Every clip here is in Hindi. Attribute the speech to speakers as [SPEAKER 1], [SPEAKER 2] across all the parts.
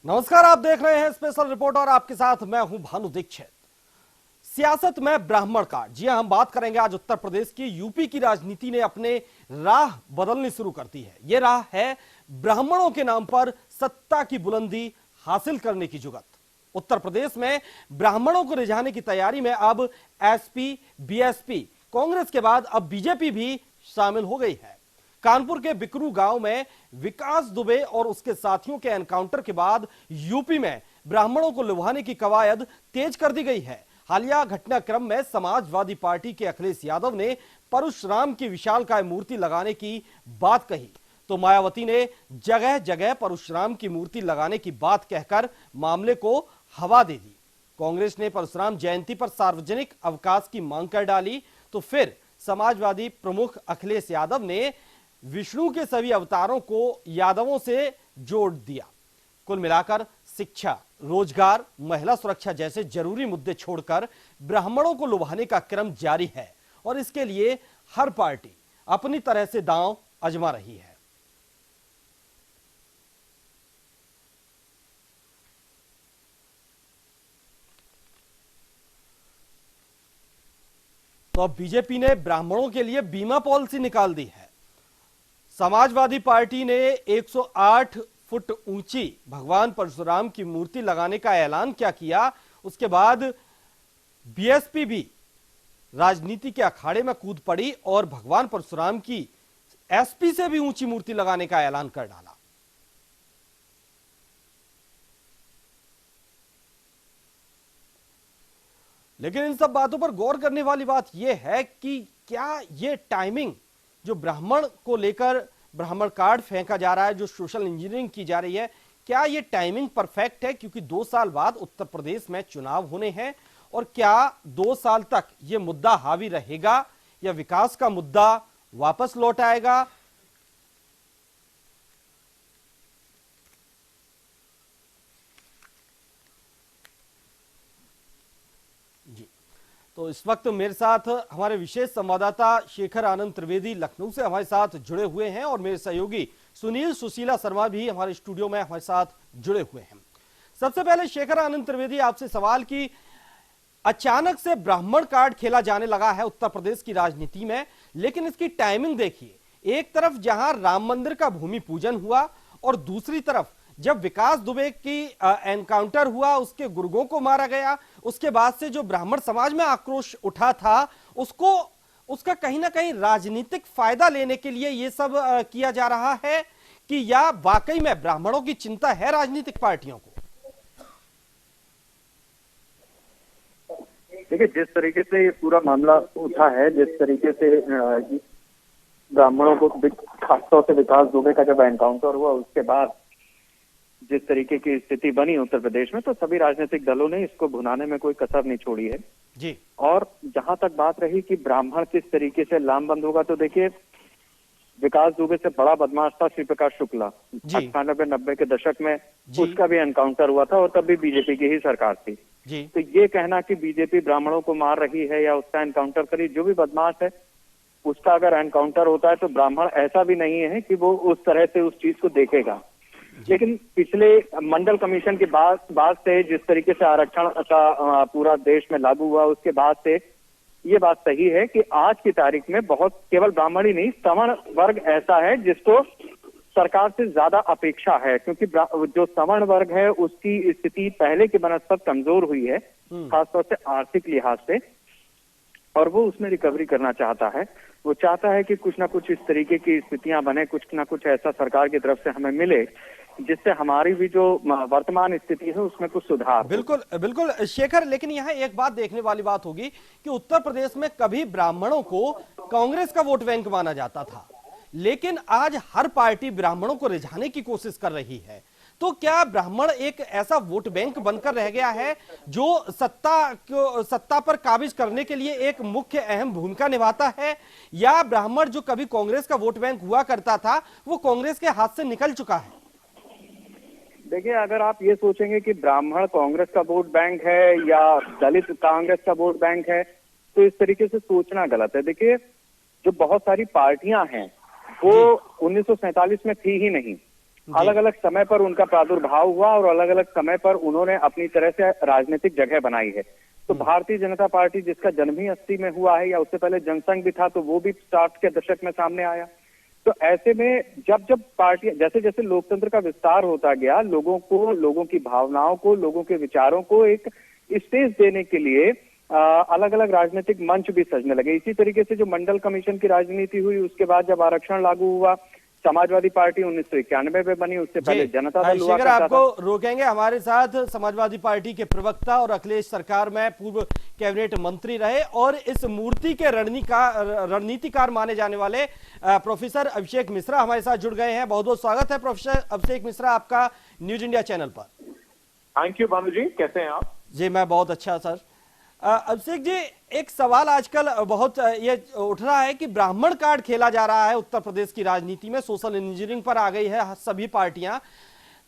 [SPEAKER 1] नमस्कार, आप देख रहे हैं स्पेशल रिपोर्ट और आपके साथ मैं हूं भानु दीक्षित। सियासत में ब्राह्मण काट, जी हां, हम बात करेंगे आज उत्तर प्रदेश की। यूपी की राजनीति ने अपने राह बदलनी शुरू कर दी है। यह राह है ब्राह्मणों के नाम पर सत्ता की बुलंदी हासिल करने की जुगत। उत्तर प्रदेश में ब्राह्मणों को रिझाने की तैयारी में अब एसपी, बीएसपी, कांग्रेस के बाद अब बीजेपी भी शामिल हो गई है। कानपुर के बिकरू गांव में विकास दुबे और उसके साथियों के एनकाउंटर के बाद यूपी में ब्राह्मणों को लुभाने की कवायद तेज कर दी गई है। हालिया घटनाक्रम में समाजवादी पार्टी के अखिलेश यादव ने परशुराम की विशालकाय मूर्ति लगाने की बात कही, तो मायावती ने जगह जगह परशुराम की मूर्ति लगाने की बात कहकर मामले को हवा दे दी। कांग्रेस ने परशुराम जयंती पर सार्वजनिक अवकाश की मांग कर डाली, तो फिर समाजवादी प्रमुख अखिलेश यादव ने विष्णु के सभी अवतारों को यादवों से जोड़ दिया। कुल मिलाकर शिक्षा, रोजगार, महिला सुरक्षा जैसे जरूरी मुद्दे छोड़कर ब्राह्मणों को लुभाने का क्रम जारी है और इसके लिए हर पार्टी अपनी तरह से दांव आजमा रही है। तो अब बीजेपी ने ब्राह्मणों के लिए बीमा पॉलिसी निकाल दी है। समाजवादी पार्टी ने 108 फुट ऊंची भगवान परशुराम की मूर्ति लगाने का ऐलान क्या किया, उसके बाद बीएसपी भी राजनीति के अखाड़े में कूद पड़ी और भगवान परशुराम की एसपी से भी ऊंची मूर्ति लगाने का ऐलान कर डाला। लेकिन इन सब बातों पर गौर करने वाली बात यह है कि क्या यह टाइमिंग जो ब्राह्मण को लेकर ब्राह्मण कार्ड फेंका जा रहा है, जो सोशल इंजीनियरिंग की जा रही है, क्या यह टाइमिंग परफेक्ट है? क्योंकि 2 साल बाद उत्तर प्रदेश में चुनाव होने हैं और क्या 2 साल तक यह मुद्दा हावी रहेगा या विकास का मुद्दा वापस लौट आएगा? तो इस वक्त मेरे साथ हमारे विशेष संवाददाता शेखर आनंद त्रिवेदी लखनऊ से हमारे साथ जुड़े हुए हैं और मेरे सहयोगी सुनील सुशीला शर्मा भी हमारे स्टूडियो में हमारे साथ जुड़े हुए हैं। सबसे पहले शेखर आनंद त्रिवेदी, आपसे सवाल कि अचानक से ब्राह्मण कार्ड खेला जाने लगा है उत्तर प्रदेश की राजनीति में, लेकिन इसकी टाइमिंग देखिए। एक तरफ जहां राम मंदिर का भूमि पूजन हुआ और दूसरी तरफ जब विकास दुबे की एनकाउंटर हुआ, उसके गुर्गों को मारा गया, उसके बाद से जो ब्राह्मण समाज में आक्रोश उठा था उसका कहीं ना कहीं राजनीतिक फायदा लेने के लिए यह सब किया जा रहा है कि या वाकई में ब्राह्मणों की चिंता है राजनीतिक पार्टियों को?
[SPEAKER 2] देखिए, जिस तरीके से ये पूरा मामला उठा है, जिस तरीके से ब्राह्मणों को खासतौर से विकास दुबे का जब एनकाउंटर हुआ उसके बाद जिस तरीके की स्थिति बनी उत्तर प्रदेश में, तो सभी राजनीतिक दलों ने इसको भुनाने में कोई कसर नहीं छोड़ी है
[SPEAKER 1] जी।
[SPEAKER 2] और जहां तक बात रही कि ब्राह्मण किस तरीके से लामबंद होगा, तो देखिए, विकास दुबे से बड़ा बदमाश था श्री प्रकाश शुक्ला। 98-90 के दशक में उसका भी एनकाउंटर हुआ था और तब भी बीजेपी की ही सरकार थी
[SPEAKER 1] जी।
[SPEAKER 2] तो ये कहना कि बीजेपी ब्राह्मणों को मार रही है या उसका एनकाउंटर करी, जो भी बदमाश है उसका अगर एनकाउंटर होता है तो ब्राह्मण ऐसा भी नहीं है कि वो उस तरह से उस चीज को देखेगा। लेकिन पिछले मंडल कमीशन के बाद से जिस तरीके से आरक्षण का पूरा देश में लागू हुआ, उसके बाद से ये बात सही है कि आज की तारीख में बहुत केवल ब्राह्मण ही नहीं, सवर्ण वर्ग ऐसा है जिसको सरकार से ज्यादा अपेक्षा है, क्योंकि जो सवर्ण वर्ग है उसकी स्थिति पहले की बनस्पत कमजोर हुई है, खासतौर से आर्थिक लिहाज से, और वो उसमें रिकवरी करना चाहता है। वो चाहता है कि कुछ ना कुछ इस तरीके की स्थितियां बने, कुछ ना कुछ ऐसा सरकार की तरफ से हमें मिले जिससे हमारी भी जो वर्तमान स्थिति है उसमें कुछ सुधार।
[SPEAKER 1] बिल्कुल बिल्कुल शेखर, लेकिन यहाँ एक बात देखने वाली बात होगी कि उत्तर प्रदेश में कभी ब्राह्मणों को कांग्रेस का वोट बैंक माना जाता था, लेकिन आज हर पार्टी ब्राह्मणों को रिझाने की कोशिश कर रही है। तो क्या ब्राह्मण एक ऐसा वोट बैंक बनकर रह गया है जो सत्ता पर काबिज करने के लिए एक मुख्य अहम भूमिका निभाता है, या ब्राह्मण जो कभी कांग्रेस का वोट बैंक हुआ करता था वो कांग्रेस के हाथ से निकल चुका है?
[SPEAKER 2] देखिए, अगर आप ये सोचेंगे कि ब्राह्मण कांग्रेस का वोट बैंक है या दलित कांग्रेस का वोट बैंक है, तो इस तरीके से सोचना गलत है। देखिए, जो बहुत सारी पार्टियां हैं वो 1947 में थी ही नहीं, अलग अलग समय पर उनका प्रादुर्भाव हुआ और अलग अलग समय पर उन्होंने अपनी तरह से राजनीतिक जगह बनाई है। तो भारतीय जनता पार्टी जिसका जन्म ही 80 में हुआ है, या उससे पहले जनसंघ भी था, तो वो भी 60 के दशक में सामने आया। तो ऐसे में जब जब पार्टी, जैसे जैसे लोकतंत्र का विस्तार होता गया, लोगों को, लोगों की भावनाओं को, लोगों के विचारों को एक स्टेज देने के लिए अलग अलग राजनीतिक मंच भी सजने लगे। इसी तरीके से जो मंडल कमीशन की राजनीति हुई, उसके बाद जब आरक्षण लागू हुआ, समाजवादी पार्टी 1991 में बनी, उससे पहले जनता दल हुआ
[SPEAKER 1] शेखर,
[SPEAKER 2] करता था।
[SPEAKER 1] आपको रोकेंगे। हमारे साथ समाजवादी पार्टी के प्रवक्ता और अखिलेश सरकार में पूर्व कैबिनेट मंत्री रहे और इस मूर्ति के रणनीतिकार माने जाने वाले प्रोफेसर अभिषेक मिश्रा हमारे साथ जुड़ गए हैं। बहुत बहुत स्वागत है प्रोफेसर अभिषेक मिश्रा आपका न्यूज इंडिया चैनल पर।
[SPEAKER 3] थैंक यू भानु जी, कैसे हैं आप?
[SPEAKER 1] जी मैं बहुत अच्छा सर। अभिषेक जी, एक सवाल आजकल बहुत ये उठ रहा है कि ब्राह्मण कार्ड खेला जा रहा है उत्तर प्रदेश की राजनीति में, सोशल इंजीनियरिंग पर आ गई है सभी पार्टियां।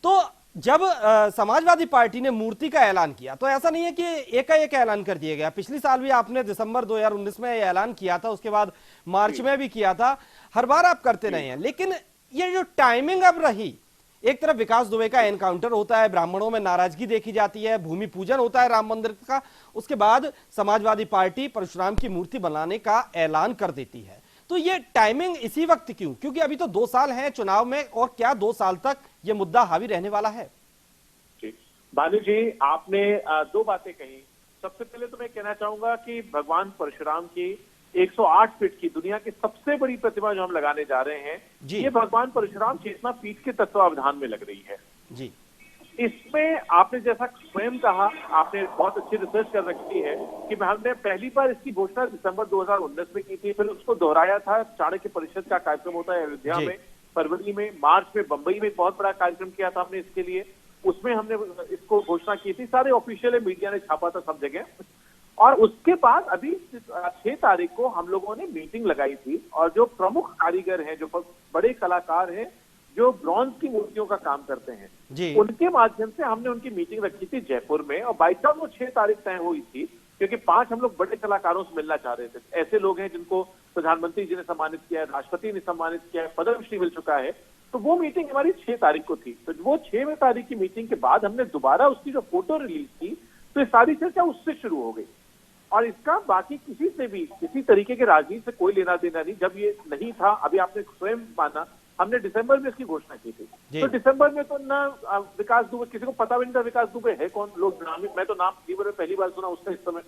[SPEAKER 1] तो जब समाजवादी पार्टी ने मूर्ति का ऐलान किया तो ऐसा नहीं है कि एकाएक ऐलान कर दिया गया। पिछली साल भी आपने दिसंबर 2019 में ऐलान किया था, उसके बाद मार्च में भी किया था, हर बार आप करते रहे हैं। लेकिन ये जो टाइमिंग अब रही, एक तरफ विकास दुबे का एनकाउंटर होता है, ब्राह्मणों में नाराजगी देखी जाती है, भूमि पूजन होता है राम मंदिर का, उसके बाद समाजवादी पार्टी परशुराम की मूर्ति बनाने का ऐलान कर देती है। तो ये टाइमिंग इसी वक्त क्यों? क्योंकि अभी तो 2 साल हैं चुनाव में, और क्या 2 साल तक ये मुद्दा हावी रहने वाला है?
[SPEAKER 3] जी भानु जी, आपने 2 बातें कही। सबसे पहले तो मैं कहना चाहूंगा कि भगवान परशुराम की 108 फीट की दुनिया की सबसे बड़ी प्रतिमा जो हम लगाने जा रहे हैं, ये भगवान परशुराम चेतना पीठ के तत्वावधान में लग रही है
[SPEAKER 1] जी।
[SPEAKER 3] इसमें आपने जैसा स्वयं कहा, आपने बहुत अच्छी रिसर्च कर रखी है कि हमने पहली बार इसकी घोषणा दिसंबर 2019 में की थी, फिर उसको दोहराया था। चाणक्य परिषद का कार्यक्रम होता है अयोध्या में फरवरी में, मार्च में बंबई में बहुत बड़ा कार्यक्रम किया था हमने इसके लिए, उसमें हमने इसको घोषणा की थी। सारे ऑफिशियल मीडिया ने छापा था सब जगह। और उसके बाद अभी 6 तारीख को हम लोगों ने मीटिंग लगाई थी, और जो प्रमुख कारीगर हैं, जो बड़े कलाकार हैं, जो ब्रॉन्ज की मूर्तियों का काम करते हैं जी, उनके माध्यम से हमने उनकी मीटिंग रखी थी जयपुर में। और बाई चांस वो 6 तारीख तय हुई थी, क्योंकि 5 हम लोग बड़े कलाकारों से मिलना चाह रहे थे। ऐसे लोग हैं जिनको प्रधानमंत्री जी ने सम्मानित किया है, राष्ट्रपति ने सम्मानित किया है, पद्मश्री मिल चुका है। तो वो मीटिंग हमारी 6 तारीख को थी। तो वो 6 तारीख की मीटिंग के बाद हमने दोबारा उसकी जो फोटो रिलीज की, तो ये सारी चर्चा उससे शुरू हो गई। और इसका बाकी किसी से भी किसी तरीके के राजनीति से कोई लेना देना नहीं। जब ये नहीं था, अभी आपने स्वयं माना, हमने दिसंबर में इसकी घोषणा की थी। तो दिसंबर में तो ना विकास दुबे, किसी को पता भी नहीं था विकास दुबे है कौन, लोग नाम, मैं तो नाम जीवन में पहली बार सुना उसका इस समय।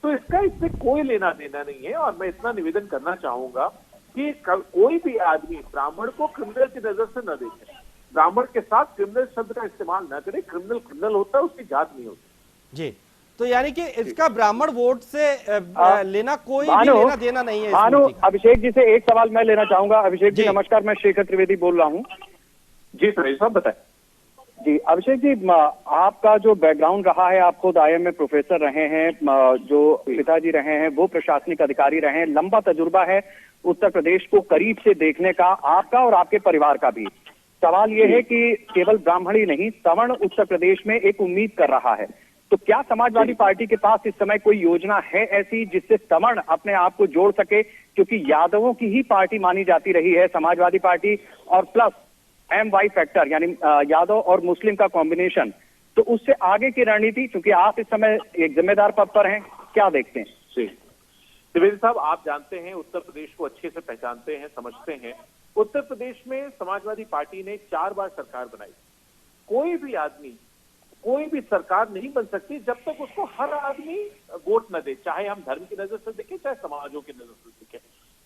[SPEAKER 3] तो इसका इससे कोई लेना देना नहीं है। और मैं इतना निवेदन करना चाहूंगा कि कोई भी आदमी ब्राह्मण को क्रिमिनल की नजर से न देखे, ब्राह्मण के साथ क्रिमिनल शब्द का इस्तेमाल न करे। क्रिमिनल क्रिमिनल होता है, उसकी जात नहीं होती जी।
[SPEAKER 1] तो यानी कि इसका ब्राह्मण वोट से लेना कोई भी लेना देना नहीं है।
[SPEAKER 2] भानु, अभिषेक जी से एक सवाल मैं लेना चाहूंगा। अभिषेक जी नमस्कार, मैं शेखर त्रिवेदी बोल रहा हूँ।
[SPEAKER 3] जी सुरेश साहब बताएं।
[SPEAKER 2] जी अभिषेक जी, आपका जो बैकग्राउंड रहा है, आप खुद IIM में प्रोफेसर रहे हैं, जो पिताजी रहे हैं वो प्रशासनिक अधिकारी रहे हैं, लंबा तजुर्बा है उत्तर प्रदेश को करीब से देखने का, आपका और आपके परिवार का भी। सवाल ये है कि केवल ब्राह्मण ही नहीं, सवर्ण उत्तर प्रदेश में एक उम्मीद कर रहा है। तो क्या समाजवादी पार्टी के पास इस समय कोई योजना है ऐसी जिससे सवर्ण अपने आप को जोड़ सके? क्योंकि यादवों की ही पार्टी मानी जाती रही है समाजवादी पार्टी, और प्लस MY फैक्टर यानी यादव और मुस्लिम का कॉम्बिनेशन। तो उससे आगे की रणनीति, क्योंकि आप इस समय एक जिम्मेदार पद पर हैं, क्या देखते हैं?
[SPEAKER 3] जी त्रिवेदी साहब, आप जानते हैं, उत्तर प्रदेश को अच्छे से पहचानते हैं, समझते हैं। उत्तर प्रदेश में समाजवादी पार्टी ने 4 बार सरकार बनाई। कोई भी आदमी, कोई भी सरकार नहीं बन सकती जब तक उसको हर आदमी वोट न दे, चाहे हम धर्म की नजर से देखें, चाहे समाजों की नजर से देखें।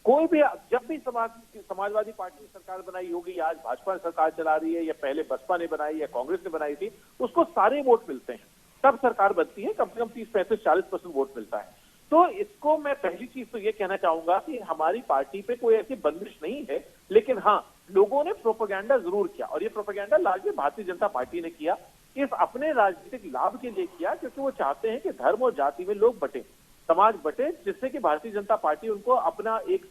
[SPEAKER 3] कोई भी, जब भी समाजवादी पार्टी ने सरकार बनाई होगी, आज भाजपा सरकार चला रही है या पहले बसपा ने बनाई या कांग्रेस ने बनाई थी, उसको सारे वोट मिलते हैं, तब सरकार बनती है। कम से कम 30-35-40% वोट मिलता है। तो इसको मैं पहली चीज तो ये कहना चाहूंगा कि हमारी पार्टी पे कोई ऐसी बंदिश नहीं है, लेकिन हाँ, लोगों ने प्रोपेगेंडा जरूर किया, और ये propaganda largely Bharatiya Janata party ने किया। इस अपने राजनीतिक लाभ के लिए किया, क्योंकि वो चाहते हैं कि धर्म और जाति में लोग बटे, समाज बटे, जिससे कि भारतीय जनता पार्टी उनको अपना एक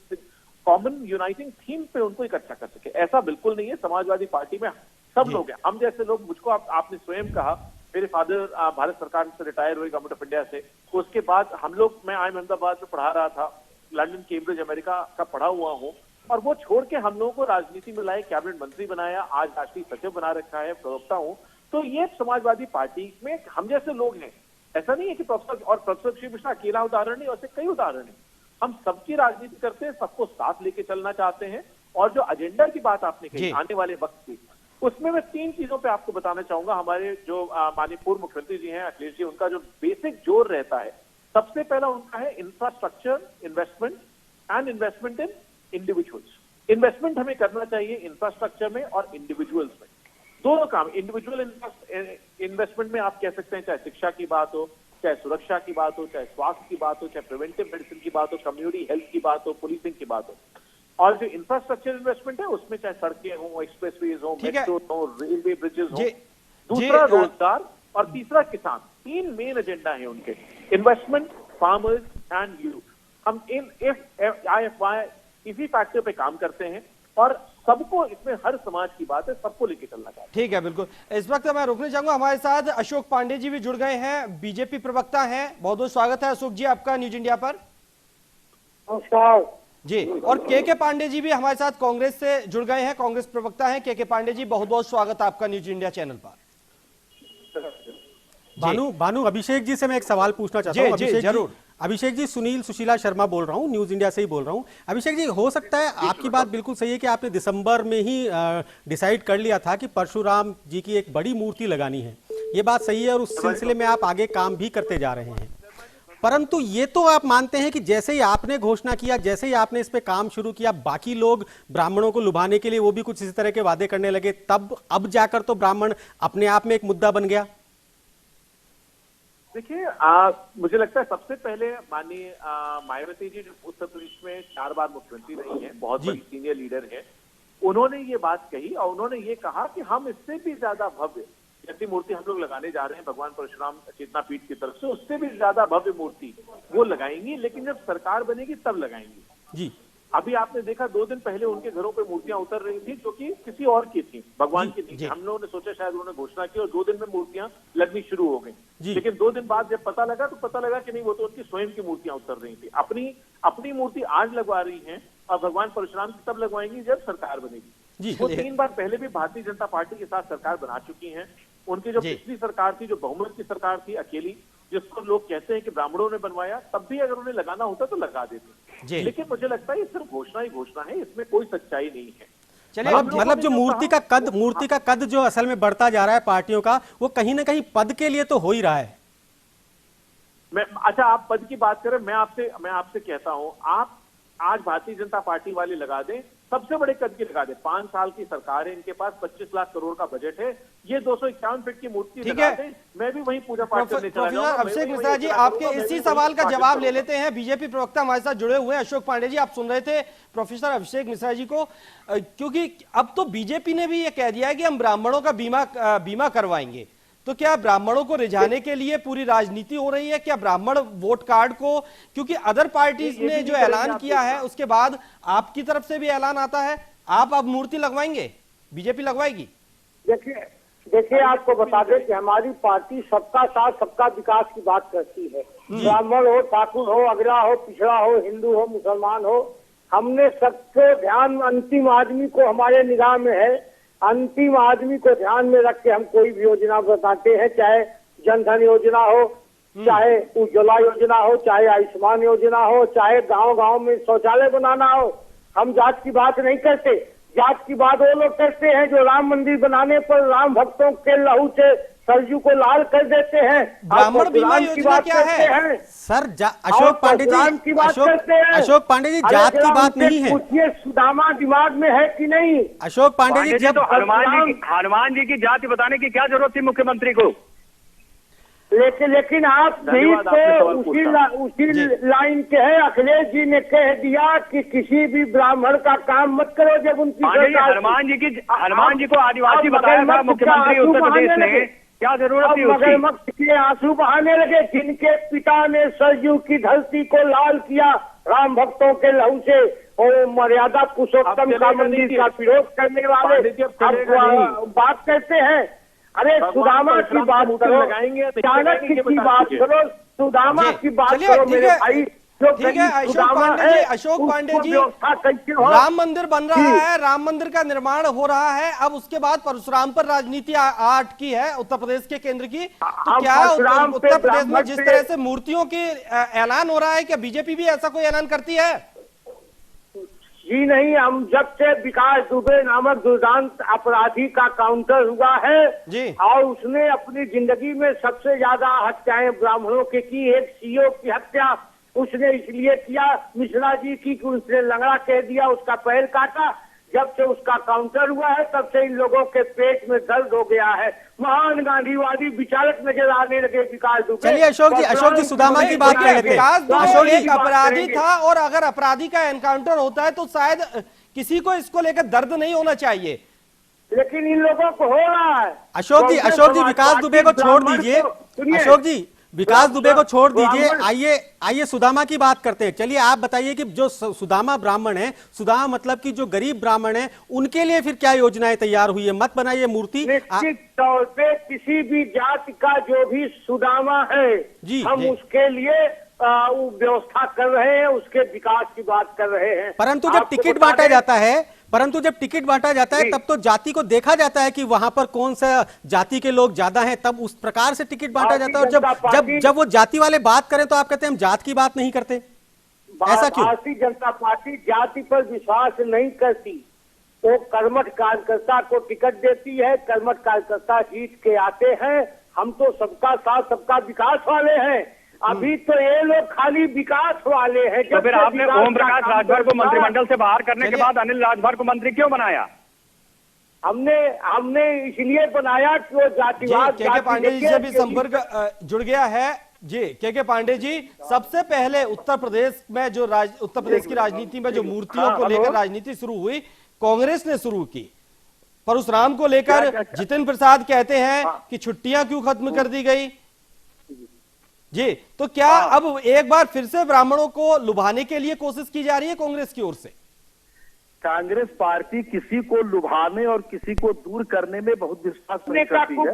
[SPEAKER 3] कॉमन यूनाइटिंग थीम पे उनको इकट्ठा कर सके। ऐसा बिल्कुल नहीं है। समाजवादी पार्टी में सब लोग हैं, हम जैसे लोग। मुझको आपने स्वयं कहा, मेरे फादर भारत सरकार से रिटायर हुए, गवर्नमेंट ऑफ इंडिया से। उसके बाद हम लोग, मैं IIM अहमदाबाद में पढ़ा रहा था, लंदन, कैम्ब्रिज, अमेरिका का पढ़ा हुआ हूँ। और वो छोड़ के हम लोगों को राजनीति में लाए, कैबिनेट मंत्री बनाया, आज राष्ट्रीय सचिव बना रखा है, प्रवक्ता हूं। तो ये समाजवादी पार्टी में हम जैसे लोग हैं, ऐसा नहीं है कि प्रोफेसर श्री मिश्रा अकेला उदाहरण नहीं, ऐसे कई उदाहरण हैं। हम सबकी राजनीति करते हैं, सबको साथ लेके चलना चाहते हैं। और जो एजेंडा की बात आपने कही आने वाले वक्त की, उसमें मैं 3 चीजों पे आपको बताना चाहूंगा। हमारे जो माननीय पूर्व मुख्यमंत्री जी हैं अखिलेश जी, उनका जो बेसिक जोर रहता है, सबसे पहला उनका है infrastructure investment and investment in individuals. Investment हमें करना चाहिए इंफ्रास्ट्रक्चर में और इंडिविजुअल्स में, दोनों काम। इंडिविजुअल इन्वेस्टमेंट में आप कह सकते हैं, चाहे शिक्षा की बात हो, चाहे सुरक्षा की बात हो, चाहे स्वास्थ्य की बात हो, चाहे प्रिवेंटिव मेडिसिन की बात हो, कम्युनिटी हेल्थ की बात हो, पुलिसिंग की बात हो। और जो इंफ्रास्ट्रक्चर इन्वेस्टमेंट है उसमें चाहे सड़कें हो, एक्सप्रेसवेज हो, मेट्रो हो, रेलवे ब्रिजेस हो, दूसरा रोजगार और तीसरा किसान। 3 मेन एजेंडा है उनके, इन्वेस्टमेंट, फार्मर्स एंड यूथ। हम इन IFY इसी फैक्टर पे काम करते हैं और सबको, इसमें हर समाज की बात है, सबको लेके चलना चाहिए।
[SPEAKER 1] ठीक है, बिल्कुल। इस वक्त मैं रोकने चाहूंगा, हमारे साथ अशोक पांडे जी भी जुड़ गए हैं, बीजेपी प्रवक्ता हैं। बहुत बहुत स्वागत है अशोक जी आपका न्यूज इंडिया पर।
[SPEAKER 4] नमस्कार
[SPEAKER 1] जी। और के पांडे जी भी हमारे साथ कांग्रेस से जुड़ गए हैं, कांग्रेस प्रवक्ता हैं। के पांडे जी, बहुत बहुत स्वागत है आपका न्यूज इंडिया चैनल पर।
[SPEAKER 5] बानू अभिषेक जी से मैं एक सवाल पूछना चाहता हूं। अभिषेक जी, सुनील सुशीला शर्मा बोल रहा हूं, न्यूज इंडिया से ही बोल रहा हूं। अभिषेक जी, हो सकता है आपकी बात बिल्कुल सही है कि आपने दिसंबर में ही डिसाइड कर लिया था कि परशुराम जी की एक बड़ी मूर्ति लगानी है, ये बात सही है, और उस सिलसिले में आप आगे काम भी करते जा रहे हैं। परंतु ये तो आप मानते हैं कि जैसे ही आपने घोषणा किया, जैसे ही आपने इस पे काम शुरू किया, बाकी लोग ब्राह्मणों को लुभाने के लिए वो भी कुछ इसी तरह के वादे करने लगे, तब अब जाकर तो ब्राह्मण अपने आप में एक मुद्दा बन गया।
[SPEAKER 3] देखिए, मुझे लगता है सबसे पहले माननीय मायावती जी, जो उत्तर प्रदेश में 4 बार मुख्यमंत्री रही हैं, बहुत बड़ी सीनियर लीडर हैं, उन्होंने ये बात कही और उन्होंने ये कहा कि हम इससे भी ज्यादा भव्य जैसी मूर्ति हम लोग लगाने जा रहे हैं भगवान परशुराम चेतना पीठ की तरफ से, उससे भी ज्यादा भव्य मूर्ति वो लगाएंगी, लेकिन जब सरकार बनेगी तब लगाएंगी जी। अभी आपने देखा 2 दिन पहले उनके घरों पे मूर्तियां उतर रही थी जो कि किसी और की थी, भगवान की नहीं थी। हम लोगों ने सोचा शायद उन्होंने घोषणा की और 2 दिन में मूर्तियां लगनी शुरू हो गई, लेकिन 2 दिन बाद जब पता लगा तो पता लगा कि नहीं, वो तो उनकी स्वयं की मूर्तियां उतर रही थी। अपनी मूर्ति आज लगवा रही हैं और भगवान परशुराम की तब लगवाएंगी जब सरकार बनेगी। वो 3 बार पहले भी भारतीय जनता पार्टी के साथ सरकार बना चुकी है। उनकी जो पिछली सरकार थी, जो बहुमत की सरकार थी अकेली, जिसको लोग कहते हैं कि ब्राह्मणों ने बनवाया, तब भी अगर उन्हें लगाना होता तो लगा देते। लेकिन मुझे लगता है ये सिर्फ घोषणा ही घोषणा है, इसमें कोई सच्चाई नहीं है।
[SPEAKER 5] चलिए, मतलब जो मूर्ति का कद जो असल में बढ़ता जा रहा है पार्टियों का, वो कहीं ना कहीं पद के लिए तो हो ही रहा है।
[SPEAKER 3] अच्छा, आप पद की बात करें, मैं आपसे कहता हूं, आप आज भारतीय जनता पार्टी वाले लगा दें, सबसे बड़े कद की लगा दें। 5 साल की सरकार है, इनके पास 25 लाख करोड़ का बजट है, ये 251 फीट की मूर्ति लगा दें, मैं भी वहीं पूजा पाठ करने चला जाऊंगा।
[SPEAKER 1] अभिषेक मिश्रा जी, आपके इसी सवाल का जवाब ले लेते हैं। बीजेपी प्रवक्ता हमारे साथ जुड़े हुए हैं अशोक पांडे जी। आप सुन रहे थे प्रोफेसर अभिषेक मिश्रा जी को, क्योंकि अब तो बीजेपी ने भी ये कह दिया है कि हम ब्राह्मणों का बीमा करवाएंगे, तो क्या ब्राह्मणों को रिझाने के लिए पूरी राजनीति हो रही है? क्या ब्राह्मण वोट कार्ड को, क्योंकि अदर पार्टीज ने जो ऐलान किया है उसके बाद आपकी तरफ से भी ऐलान आता है, आप अब मूर्ति लगवाएंगे, बीजेपी लगवाएगी?
[SPEAKER 4] देखिए आपको बता दें कि हमारी पार्टी सबका साथ सबका विकास की बात करती है। ब्राह्मण हो, ठाकुर हो, अगरा हो, पिछड़ा हो, हिंदू हो, मुसलमान हो, हमने सबके ध्यान, अंतिम आदमी को हमारे निगाह में है। अंतिम आदमी को ध्यान में रख के हम कोई भी योजना बताते हैं, चाहे जनधन योजना हो, चाहे उज्ज्वला योजना हो, चाहे आयुष्मान योजना हो, चाहे गांव-गांव में शौचालय बनाना हो। हम जात की बात नहीं करते, जात की बात वो लोग करते हैं जो राम मंदिर बनाने पर राम भक्तों के लहू से सरजू को लाल कर देते हैं।
[SPEAKER 1] ब्राह्मण बीमा योजना क्या है
[SPEAKER 5] सर? अशोक पांडे जी, जात की बात नहीं है।
[SPEAKER 4] पूछिए सुदामा दिमाग में है कि नहीं?
[SPEAKER 5] अशोक पांडे जी, जब
[SPEAKER 6] तो हनुमान जी की जाति बताने की क्या जरूरत थी मुख्यमंत्री को?
[SPEAKER 4] लेकिन आप भी तो उसी लाइन के हैं। अखिलेश जी ने कह दिया कि किसी भी ब्राह्मण का काम मत करो जब उनकी
[SPEAKER 6] हनुमान जी को आदिवासी बताया था मुख्यमंत्री उत्तर प्रदेश ने, क्या जरूरत थी उसकी?
[SPEAKER 4] मगरमच्छ के आंसू बहाने लगे। जिनके पिता ने सरयू की धरती को लाल किया राम भक्तों के लहू से, और मर्यादा पुरुषोत्तम का मंदिर का विरोध करने वाले बात करते हैं। अरे सुदामा की बात करो, चाणक्य की बात करो, सुदामा की बात करो मेरे भाई।
[SPEAKER 1] ठीक है अशोक पांडे जी, अशोक पांडे जी,
[SPEAKER 4] व्यवस्था कैसे हो?
[SPEAKER 1] राम मंदिर बन रहा है, राम मंदिर का निर्माण हो रहा है, अब उसके बाद परशुराम पर राजनीति अटकी है उत्तर प्रदेश के केंद्र की, तो क्या उत्तर प्रदेश में जिस तरह से मूर्तियों की ऐलान हो रहा है, क्या बीजेपी भी ऐसा कोई ऐलान करती है?
[SPEAKER 4] जी नहीं, हम जब से विकास दुबे नामक दुर्दांत अपराधी का काउंटर हुआ है
[SPEAKER 1] जी,
[SPEAKER 4] और उसने अपनी जिंदगी में सबसे ज्यादा हत्याएं ब्राह्मणों की एक सीओ की हत्या उसने इसलिए किया मिश्रा जी की कि उसने लंगड़ा कह दिया, उसका पैर काटा। जब से उसका काउंटर हुआ है तब से इन लोगों के पेट में दर्द हो गया है। महान गांधीवादी विचारक नजर आने लगे विकास दुबे।
[SPEAKER 5] चलिए अशोक जी सुदामा की बात कर लेते
[SPEAKER 1] विकास
[SPEAKER 5] हैं।
[SPEAKER 1] दुबे एक अपराधी था, और अगर अपराधी का एनकाउंटर होता है तो शायद किसी को इसको लेकर दर्द नहीं होना चाहिए,
[SPEAKER 4] लेकिन इन लोगों को हो रहा है।
[SPEAKER 5] अशोक जी विकास दुबे को छोड़ दीजिए, अशोक जी विकास दुबे को छोड़ दीजिए, आइए सुदामा की बात करते हैं। चलिए आप बताइए कि जो सुदामा ब्राह्मण है, सुदामा मतलब कि जो गरीब ब्राह्मण है, उनके लिए फिर क्या योजनाएं तैयार हुई है? मत बनाइए मूर्ति।
[SPEAKER 4] निश्चित तौर पे किसी भी जाति का जो भी सुदामा है हम उसके लिए व्यवस्था कर रहे हैं, उसके विकास की बात कर रहे हैं।
[SPEAKER 5] परंतु जब टिकट बांटा जाता है तब तो जाति को देखा जाता है कि वहां पर कौन सा जाति के लोग ज्यादा हैं, तब उस प्रकार से टिकट बांटा जाता है। और जब वो जाति वाले बात करें तो आप कहते हैं हम जात की बात नहीं करते, ऐसा क्यों?
[SPEAKER 4] भारतीय जनता पार्टी जाति पर विश्वास नहीं करती, वो कर्मठ कार्यकर्ता को टिकट देती है, कर्मठ कार्यकर्ता जीत के आते हैं। हम तो सबका साथ सबका विकास वाले हैं, अभी तो ये लोग खाली विकास वाले हैं।
[SPEAKER 6] तो फिर आपने ओम प्रकाश राजभर को मंत्रिमंडल से बाहर करने के बाद अनिल राजभर को मंत्री क्यों बनाया?
[SPEAKER 4] हमने इसलिए बनाया कि वो जातिवाद।
[SPEAKER 1] के पांडे जी से भी संपर्क जुड़ गया है जी। के पांडे जी, सबसे पहले उत्तर प्रदेश में जो उत्तर प्रदेश की राजनीति में जो मूर्तियों को लेकर राजनीति शुरू हुई, कांग्रेस ने शुरू की। परशुराम को लेकर जितिन प्रसाद कहते हैं कि छुट्टियां क्यों खत्म कर दी गई जी, तो क्या अब एक बार फिर से ब्राह्मणों को लुभाने के लिए कोशिश की जा रही है कांग्रेस की ओर से?
[SPEAKER 7] कांग्रेस पार्टी किसी को लुभाने और किसी को दूर करने में बहुत विश्वास नहीं करती है।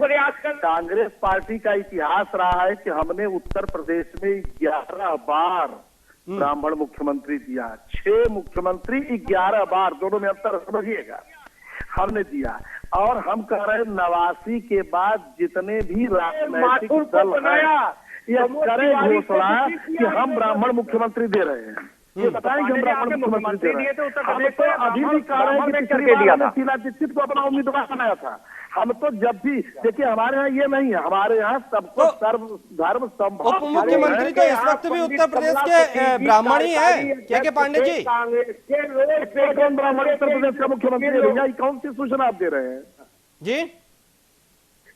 [SPEAKER 7] कांग्रेस पार्टी का इतिहास रहा है कि हमने उत्तर प्रदेश में 11 बार ब्राह्मण मुख्यमंत्री दिया, 6 मुख्यमंत्री 11 बार, दोनों में अंतर समझिएगा, हमने दिया। और हम कह रहे हैं 89 के बाद जितने भी राजनीतिक दल हैं ये करें घोषणा कि हम ब्राह्मण मुख्यमंत्री दे रहे हैं, ये बताएं कि हम ब्राह्मण मुख्यमंत्री दे रहे हैं। हम तो अभी भी कह रहे हैं कि शीला दीक्षित को अपना उम्मीदवार बनाया था। हम तो जब भी देखिए हमारे यहाँ ये नहीं है, हमारे यहाँ सबको सर्व धर्म संभाव।
[SPEAKER 1] उप मुख्यमंत्री तो इस वक्त भी उत्तर प्रदेश के ब्राह्मण ही है के पांडे जी।
[SPEAKER 7] कौन ब्राह्मण उत्तर प्रदेश का मुख्यमंत्री है भैया? कौन सी सूचना आप दे रहे हैं
[SPEAKER 1] जी?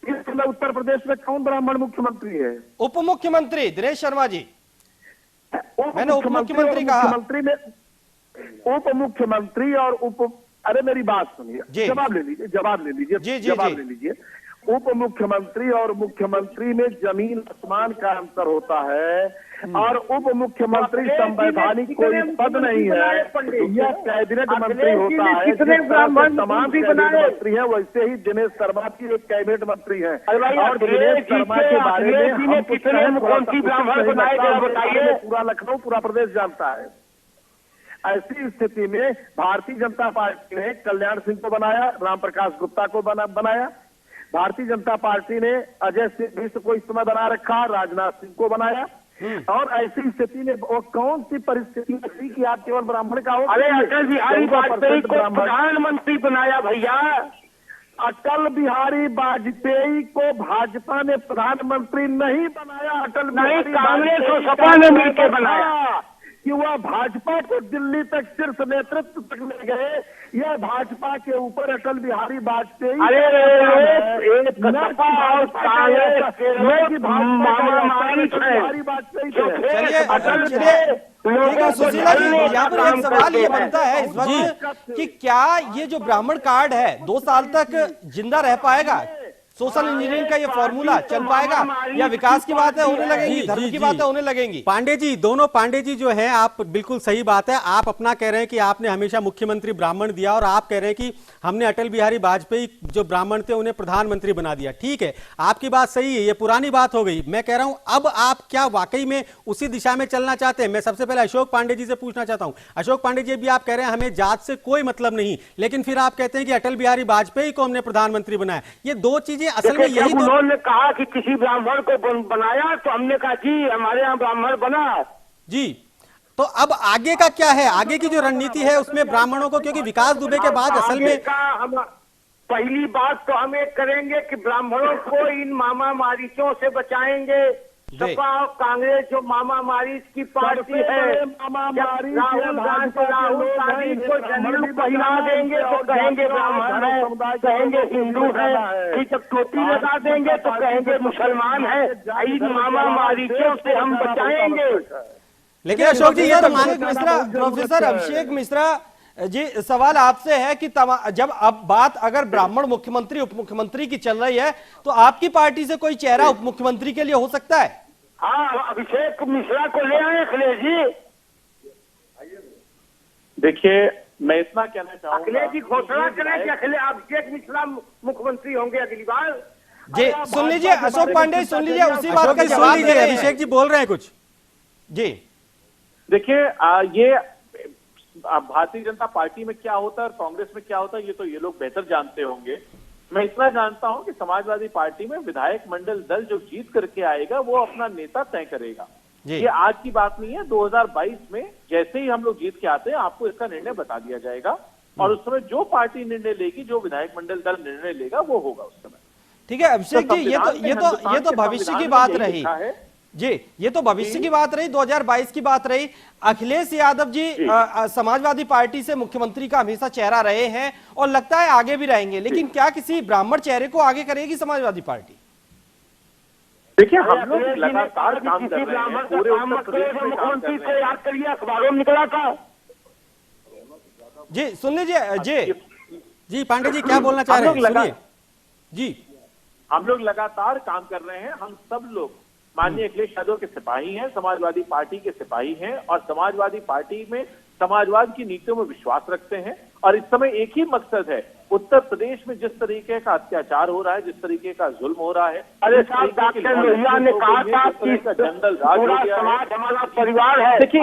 [SPEAKER 7] इस समय उत्तर प्रदेश में कौन ब्राह्मण मुख्यमंत्री है?
[SPEAKER 1] उप मुख्यमंत्री दिनेश शर्मा जी। मैंने उप मुख्यमंत्री कहा।
[SPEAKER 7] मुख्यमंत्री में उप मुख्यमंत्री और अरे मेरी बात सुनिए, जवाब ले लीजिए, जवाब ले लीजिए। उप मुख्यमंत्री और मुख्यमंत्री में जमीन आसमान का अंतर होता है, और उप मुख्यमंत्री संवैधानिक कोई पद नहीं है, यह कैबिनेट मंत्री होता है। तमाम कैबिनेट मंत्री है, वैसे ही दिनेश शर्मा भी एक कैबिनेट मंत्री है। और दिनेश शर्मा के बारे में पूरा लखनऊ, पूरा प्रदेश जानता है। ऐसी स्थिति में भारतीय जनता पार्टी ने कल्याण सिंह को बनाया, राम प्रकाश गुप्ता को बनाया। भारतीय जनता पार्टी ने अजय सिंह को इस समय बना रखा, राजनाथ सिंह को बनाया। और ऐसी स्थिति में वो कौन सी परिस्थिति ऐसी कि आप केवल ब्राह्मण का हो?
[SPEAKER 4] अरे अटल बिहारी वाजपेयी को प्रधानमंत्री बनाया भैया।
[SPEAKER 7] अटल बिहारी वाजपेयी को भाजपा ने प्रधानमंत्री नहीं बनाया, अटल
[SPEAKER 4] नहीं, कांग्रेस और सपा ने मिलकर बनाया।
[SPEAKER 7] कि वह भाजपा को दिल्ली तक शीर्ष नेतृत्व तक ले गए, यह भाजपा के ऊपर अटल बिहारी वाजपेयी।
[SPEAKER 1] सुशीला जी, यहाँ पर एक सवाल ये बनता है इस वक्त कि क्या ये जो ब्राह्मण कार्ड है 2 साल तक जिंदा रह पाएगा? सोशल इंजीनियरिंग का ये फॉर्मूला चल पाएगा या विकास की बातें होने लगेंगी, धर्म की बातें होने लगेंगी?
[SPEAKER 5] पांडे जी, दोनों पांडे जी जो हैं, आप बिल्कुल सही बात है। आप अपना कह रहे हैं कि आपने हमेशा मुख्यमंत्री ब्राह्मण दिया और आप कह रहे हैं कि हमने अटल बिहारी वाजपेयी जो ब्राह्मण थे उन्हें प्रधानमंत्री बना दिया। ठीक है, आपकी बात सही है, ये पुरानी बात हो गई। मैं कह रहा हूं अब आप क्या वाकई में उसी दिशा में चलना चाहते हैं? मैं सबसे पहले अशोक पांडे जी से पूछना चाहता हूं। अशोक पांडे जी, भी आप कह रहे हैं हमें जात से कोई मतलब नहीं, लेकिन फिर आप कहते हैं कि अटल बिहारी वाजपेयी को हमने प्रधानमंत्री बनाया। ये दो चीजें असल में यही
[SPEAKER 4] उन्होंने कहा कि किसी ब्राह्मण को बनाया, तो हमने कहा जी हमारे यहाँ ब्राह्मण बना
[SPEAKER 5] जी। तो अब आगे का क्या है? आगे की जो रणनीति है उसमें ब्राह्मणों को, क्योंकि विकास दुबे के बाद असल में
[SPEAKER 4] हम पहली बात तो हम एक करेंगे कि ब्राह्मणों को इन मामा मारीचों से बचाएंगे। सपा और कांग्रेस जो मामा मारीच की पार्टी है, राहुल गांधी को जनेऊ पहना देंगे तो कहेंगे ब्राह्मण है, कहेंगे हिंदू है, फिर जब टोपी लगा देंगे तो कहेंगे मुसलमान है। इन मामा मारीचों से हम बचाएंगे।
[SPEAKER 5] लेकिन अशोक जी, ये तो
[SPEAKER 1] प्रोफेसर अभिषेक मिश्रा जी, सवाल आपसे है कि जब अब बात अगर ब्राह्मण मुख्यमंत्री उप मुख्यमंत्री की चल रही है, तो आपकी पार्टी से कोई चेहरा उप मुख्यमंत्री के लिए हो सकता है?
[SPEAKER 4] हाँ, अभिषेक मिश्रा को ले आए अखिलेश जी।
[SPEAKER 3] देखिए, मैं इतना कहना चाहूंगा,
[SPEAKER 4] अखिलेश जी घोषणा करें कि अभिषेक मिश्रा मुख्यमंत्री होंगे अगली बार।
[SPEAKER 1] जी सुन लीजिए, अशोक पांडे सुन लीजिए, उसी बात का जवाब दे रहे हैं।
[SPEAKER 5] अभिषेक जी बोल रहे हैं कुछ।
[SPEAKER 1] जी
[SPEAKER 3] देखिए, ये भारतीय जनता पार्टी में क्या होता है और कांग्रेस में क्या होता है, ये तो ये लोग बेहतर जानते होंगे। मैं इतना जानता हूं कि समाजवादी पार्टी में विधायक मंडल दल जो जीत करके आएगा वो अपना नेता तय करेगा। ये आज की बात नहीं है। 2022 में जैसे ही हम लोग जीत के आते हैं, आपको इसका निर्णय बता दिया जाएगा और उस समय जो पार्टी निर्णय लेगी, जो विधायक मंडल दल निर्णय लेगा, वो होगा उस समय।
[SPEAKER 1] ठीक है अभिषेक जी, ये तो भविष्य की बात रही जी, ये तो भविष्य की बात रही, 2022 की बात रही। अखिलेश यादव जी समाजवादी पार्टी से मुख्यमंत्री का हमेशा चेहरा रहे हैं और लगता है आगे भी रहेंगे, लेकिन क्या किसी ब्राह्मण चेहरे को आगे करेगी समाजवादी पार्टी?
[SPEAKER 3] देखिए, हम लोग लगातार काम कर रहे हैं, पूरे उत्तर प्रदेश में काम कर रहे हैं।
[SPEAKER 4] याद करिए, अखबारों में निकला था।
[SPEAKER 1] जी सुन लीजिए।
[SPEAKER 5] जी पांडे जी क्या बोलना चाह रहे हैं, सुनिए जी।
[SPEAKER 3] हम लोग लगातार काम कर रहे हैं। हम सब लोग माननीय अखिलेश यादव के सिपाही हैं, समाजवादी पार्टी के सिपाही हैं और समाजवादी पार्टी में समाजवाद की नीतियों में विश्वास रखते हैं। और इस समय एक ही मकसद है, उत्तर प्रदेश में जिस तरीके का अत्याचार हो रहा है, जिस तरीके का जुल्म हो रहा है,
[SPEAKER 4] अरे साहब, डॉक्टर लोहिया ने कहा था कि
[SPEAKER 3] जंगल राज हो गया है,
[SPEAKER 4] हमारा परिवार है।
[SPEAKER 3] देखिए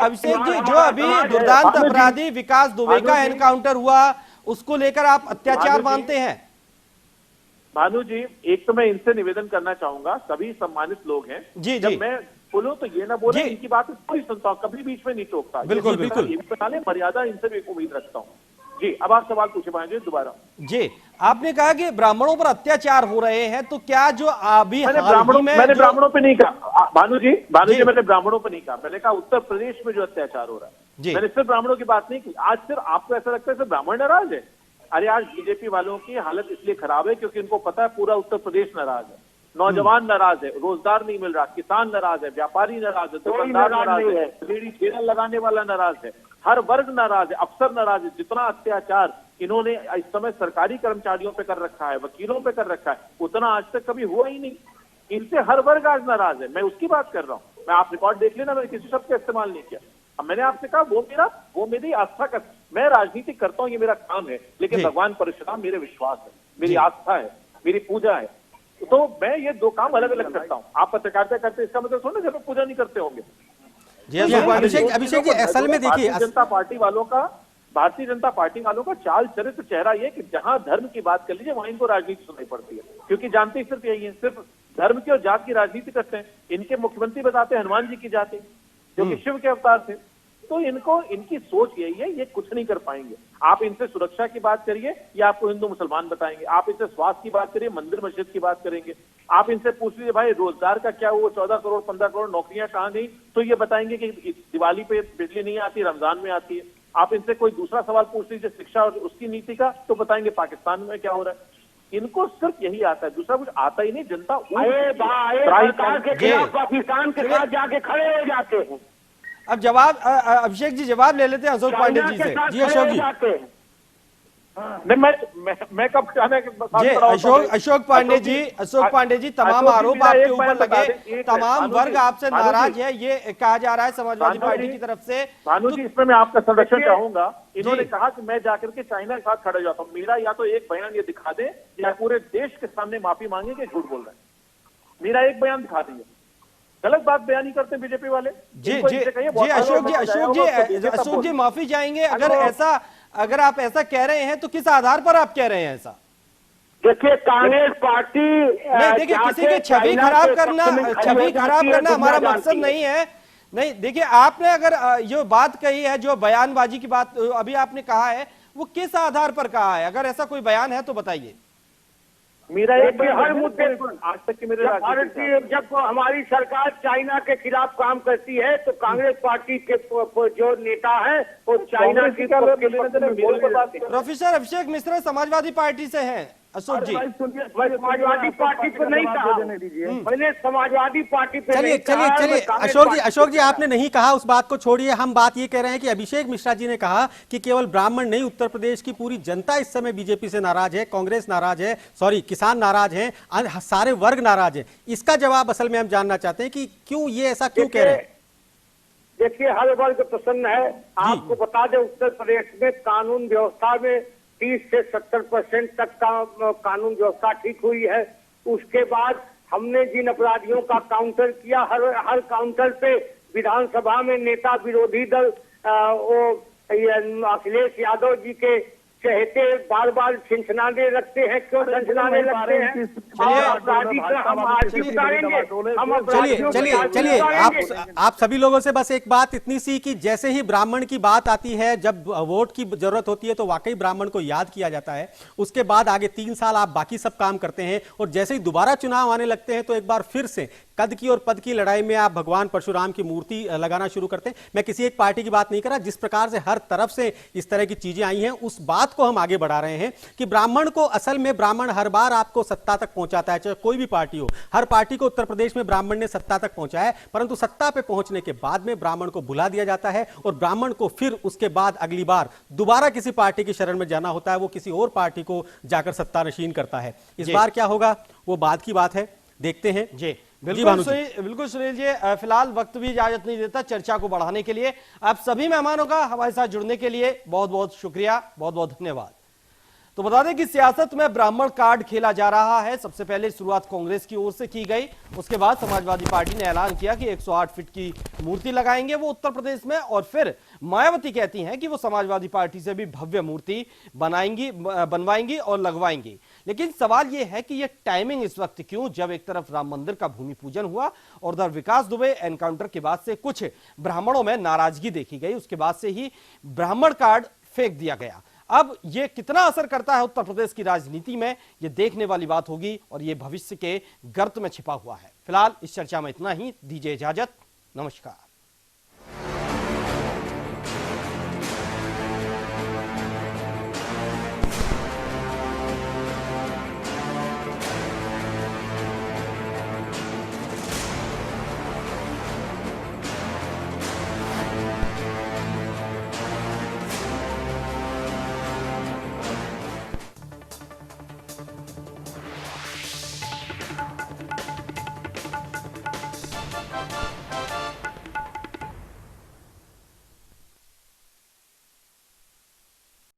[SPEAKER 1] अभिषेक जी जो अभी दुर्दांत अपराधी विकास दुबे का एनकाउंटर हुआ, उसको लेकर आप अत्याचार मानते हैं?
[SPEAKER 3] भानु जी, एक तो मैं इनसे निवेदन करना चाहूंगा, सभी सम्मानित लोग हैं
[SPEAKER 1] जी,
[SPEAKER 3] जब मैं बोलूं तो ये ना बोले, इनकी बात पूरी सुनता हूं, कभी बीच में नहीं टोकता।
[SPEAKER 1] बिल्कुल बिल्कुल,
[SPEAKER 3] ये बता ले, मर्यादा इनसे भी एक उम्मीद रखता हूं। जी, अब आप सवाल पूछे भानु जी दोबारा।
[SPEAKER 1] जी, आपने कहा कि ब्राह्मणों पर अत्याचार हो रहे हैं, तो क्या जो अभी
[SPEAKER 3] मैंने ब्राह्मणों पे नहीं कहा भानु जी, मैंने ब्राह्मणों पे नहीं कहा, मैंने कहा उत्तर प्रदेश में जो अत्याचार हो रहा है। मैंने सिर्फ ब्राह्मणों की बात नहीं की। आज सिर्फ आपको ऐसा लगता है सिर्फ ब्राह्मण नाराज है? अरे आज बीजेपी वालों की हालत इसलिए खराब है क्योंकि इनको पता है पूरा उत्तर प्रदेश नाराज है, नौजवान नाराज है, रोजगार नहीं मिल रहा, किसान नाराज है, व्यापारी नाराज है, दुकानदार नाराज है, रेहड़ी ठेला लगाने वाला नाराज है, हर वर्ग नाराज है, अफसर नाराज है। जितना अत्याचार इन्होंने इस समय सरकारी कर्मचारियों पे कर रखा है, वकीलों पे कर रखा है, उतना आज तक कभी हुआ ही नहीं। इनसे हर वर्ग आज नाराज है, मैं उसकी बात कर रहा हूँ। मैं आप रिकॉर्ड देख लेना, मैंने किसी शब्द का इस्तेमाल नहीं किया। अब मैंने आपसे कहा वो मेरी आस्था का, मैं राजनीति करता हूँ, ये मेरा काम है, लेकिन भगवान परशुराम मेरे विश्वास है, मेरी आस्था है, मेरी पूजा है। तो मैं ये दो काम अलग अलग करता हूँ। आप पत्रकारिता करते इसका मतलब थोड़ा जब पूजा नहीं करते होंगे।
[SPEAKER 5] अभिषेक जी असल में देखिए,
[SPEAKER 3] भारतीय जनता पार्टी वालों का चाल चरित्र चेहरा ये कि जहां धर्म की बात कर लीजिए वहां इनको राजनीति सुनाई पड़ती है, क्योंकि जानते ही सिर्फ यही है, सिर्फ धर्म की और जात की राजनीति करते हैं। इनके मुख्यमंत्री बताते हैं हनुमान जी की जाति, जो कि शिव के अवतार थे। तो इनकी सोच यही है, ये कुछ नहीं कर पाएंगे। आप इनसे सुरक्षा की बात करिए, या आपको हिंदू मुसलमान बताएंगे। आप इनसे स्वास्थ्य की बात करिए, मंदिर मस्जिद की बात करेंगे। आप इनसे पूछ लीजिए भाई रोजगार का क्या हुआ, 14 करोड़ 15 करोड़ नौकरियां कहां गई, तो ये बताएंगे कि दिवाली पे बिजली नहीं आती, रमजान में आती है। आप इनसे कोई दूसरा सवाल पूछ लीजिए शिक्षा और उसकी नीति का, तो बताएंगे पाकिस्तान में क्या हो रहा है। इनको सिर्फ यही आता है, दूसरा कुछ आता ही नहीं। जनता
[SPEAKER 4] पाकिस्तान के साथ जाके खड़े हो जाते हैं।
[SPEAKER 1] अब जवाब अभिषेक जी जवाब ले लेते हैं अशोक पांडे जी से। जी अशोक जी,
[SPEAKER 3] नहीं, मैं कब कहना है कि
[SPEAKER 1] जी अशोक पांडे जी तमाम आरोप आपके ऊपर लगे, तमाम वर्ग आपसे नाराज है, ये कहा जा रहा है समाजवादी पार्टी की तरफ से।
[SPEAKER 3] भानु जी, इसमें मैं आपका संरक्षण चाहूंगा। इन्होंने कहा कि मैं जाकर के चाइना के साथ खड़ा हो जाता हूँ। मेरा या तो एक बयान ये दिखा दे या पूरे देश के सामने माफी मांगे कि झूठ बोल रहे हैं। मेरा एक बयान दिखा दीजिए। गलत बात बयान ही करते हैं बीजेपी वाले।
[SPEAKER 1] अशोक जी माफी चाहेंगे अगर आप ऐसा कह रहे हैं तो किस आधार पर आप कह रहे हैं ऐसा?
[SPEAKER 4] देखिए, कांग्रेस पार्टी
[SPEAKER 1] नहीं, देखिए किसी की छवि खराब करना हमारा मकसद नहीं है। नहीं, देखिए आपने अगर जो बात कही है, जो बयानबाजी की बात अभी आपने कहा है, वो किस आधार पर कहा है? अगर ऐसा कोई बयान है तो बताइए।
[SPEAKER 3] मेरा एक हर मुद्दे पर आज तक के मेरे
[SPEAKER 4] भारतीय, जब हमारी सरकार चाइना के खिलाफ काम करती है तो कांग्रेस पार्टी के जो नेता है वो चाइना की
[SPEAKER 1] प्रोफेसर अभिषेक मिश्रा समाजवादी पार्टी से हैं। अशोक जी,
[SPEAKER 4] समाजवादी पार्टी पे नहीं कहा, मैंने समाजवादी पार्टी पे
[SPEAKER 5] चलिए अशोक जी आपने नहीं कहा, उस बात को छोड़िए। हम बात ये कह रहे हैं कि अभिषेक मिश्रा जी ने कहा कि केवल ब्राह्मण नहीं, उत्तर प्रदेश की पूरी जनता इस समय बीजेपी से नाराज है, कांग्रेस नाराज है, किसान नाराज हैं, सारे वर्ग नाराज हैं। इसका जवाब असल में हम जानना चाहते हैं कि क्यों ये ऐसा क्यों कह रहे हैं?
[SPEAKER 4] देखिए, हर वर्ग प्रसन्न है। आपको बता दें, उत्तर प्रदेश में कानून व्यवस्था में 30 से 70% तक का कानून व्यवस्था ठीक हुई है। उसके बाद हमने जिन अपराधियों का काउंटर किया, हर काउंटर पे विधानसभा में नेता विरोधी दल अखिलेश यादव जी के चहेते बार बार छिनछनाने लगते हैं। क्यों छिनछनाने लगते हैं?
[SPEAKER 5] चलिए आप सभी लोगों से बस एक बात इतनी सी कि जैसे ही ब्राह्मण की बात आती है, जब वोट की जरूरत होती है तो वाकई ब्राह्मण को याद किया जाता है। उसके बाद आगे 3 साल आप बाकी सब काम करते हैं और जैसे ही दोबारा चुनाव आने लगते हैं तो एक बार फिर से कद की और पद की लड़ाई में आप भगवान परशुराम की मूर्ति लगाना शुरू करते हैं। मैं किसी एक पार्टी की बात नहीं कर रहा, जिस प्रकार से हर तरफ से इस तरह की चीजें आई हैं उस बात को हम आगे बढ़ा रहे हैं कि ब्राह्मण को, असल में ब्राह्मण हर बार आपको सत्ता तक पहुंचाता है, चाहे कोई भी पार्टी हो। हर पार्टी को उत्तर प्रदेश में ब्राह्मण ने सत्ता तक पहुंचाया है, परंतु सत्ता पे पहुंचने के बाद में ब्राह्मण को भुला दिया जाता है और ब्राह्मण को फिर उसके बाद अगली बार दोबारा किसी पार्टी की शरण में जाना होता है, वो किसी और पार्टी को जाकर सत्ता नशीन करता है। इस बार क्या होगा वो बाद की बात है, देखते हैं।
[SPEAKER 1] जी बिल्कुल सुनील जी, फिलहाल वक्त भी इजाजत नहीं देता चर्चा को बढ़ाने के लिए। आप सभी मेहमानों का हमारे साथ जुड़ने के लिए बहुत बहुत शुक्रिया, बहुत बहुत धन्यवाद। तो बता दें कि सियासत में ब्राह्मण कार्ड खेला जा रहा है। सबसे पहले शुरुआत कांग्रेस की ओर से की गई, उसके बाद समाजवादी पार्टी ने ऐलान किया कि 108 फीट की मूर्ति लगाएंगे वो उत्तर प्रदेश में, और फिर मायावती कहती हैं कि वो समाजवादी पार्टी से भी भव्य मूर्ति बनवाएंगी और लगवाएंगी। लेकिन सवाल यह है कि यह टाइमिंग इस वक्त क्यों, जब एक तरफ राम मंदिर का भूमि पूजन हुआ और उधर विकास दुबे एनकाउंटर के बाद से कुछ ब्राह्मणों में नाराजगी देखी गई, उसके बाद से ही ब्राह्मण कार्ड फेंक दिया गया। अब यह कितना असर करता है उत्तर प्रदेश की राजनीति में, यह देखने वाली बात होगी और यह भविष्य के गर्त में छिपा हुआ है। फिलहाल इस चर्चा में इतना ही, दीजिए इजाजत, नमस्कार।